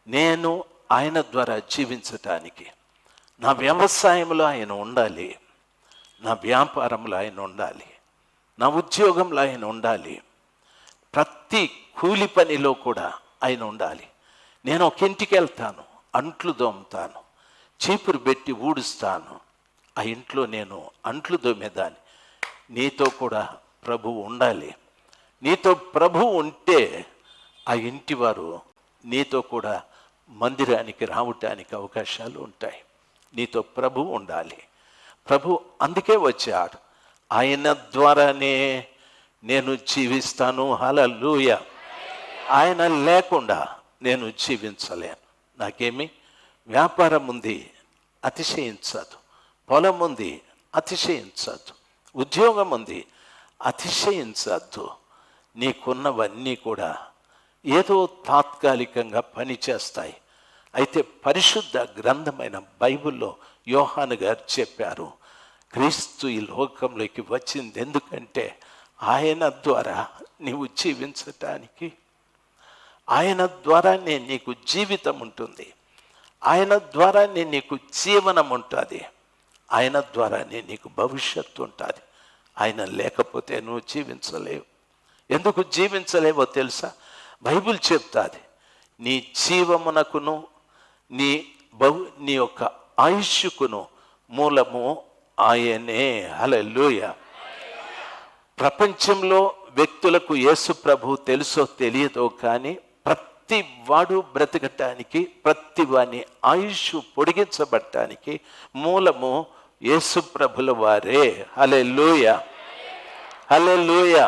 నేను ఆయన ద్వారా జీవించటానికి నా వ్యవసాయంలో ఆయన ఉండాలి, నా వ్యాపారంలో ఆయన ఉండాలి, నా ఉద్యోగంలో ఆయన ఉండాలి, ప్రతి కూలి పనిలో కూడా ఆయన ఉండాలి. నేను ఒక ఇంటికి వెళ్తాను, అంట్లు దోముతాను, చీపురు పెట్టి ఊడుస్తాను, ఆ ఇంట్లో నేను అంట్లు దోమేదాన్ని. నీతో కూడా ప్రభువు ఉండాలి. నీతో ప్రభువు ఉంటే ఆ ఇంటి వారు నీతో కూడా మందిరానికి రావటానికి అవకాశాలు ఉంటాయి. నీతో ప్రభువు ఉండాలి. ప్రభు అందుకే వచ్చాడు. ఆయన ద్వారానే నేను జీవిస్తాను. హల్లెలూయా. ఆయన లేకుండా నేను జీవించలేను. నాకేమి వ్యాపారం ఉంది, అతిశయించదు. పొలం ఉంది, అతిశయించద్దు. ఉద్యోగం ఉంది, అతిశయించద్దు. నీకున్నవన్నీ కూడా ఏదో తాత్కాలికంగా పనిచేస్తాయి. అయితే పరిశుద్ధ గ్రంథమైన బైబిల్లో యోహాను గారు చెప్పారు, క్రీస్తు ఈ లోకంలోకి వచ్చింది ఎందుకంటే ఆయన ద్వారా నీవు జీవించటానికి. ఆయన ద్వారానే నీకు జీవితం ఉంటుంది, ఆయన ద్వారానే నీకు జీవనం ఉంటుంది, ఆయన ద్వారానే నీకు భవిష్యత్తు ఉంటుంది. ఆయన లేకపోతే నువ్వు జీవించలేవు. ఎందుకు జీవించలేవో తెలుసా? బైబిల్ చెప్తాది, నీ జీవమునకును నీ యొక్క ఆయుష్కును మూలము ఆయనే. హల్లెలూయా. ప్రపంచంలో వ్యక్తులకు యేసు ప్రభు తెలుసో తెలియదో కానీ ప్రతి వాడు బ్రతకటానికి, ప్రతి వాని ఆయుష్ పొడిగించబడటానికి మూలము యేసు ప్రభుల వారే. హల్లెలూయా, హల్లెలూయా.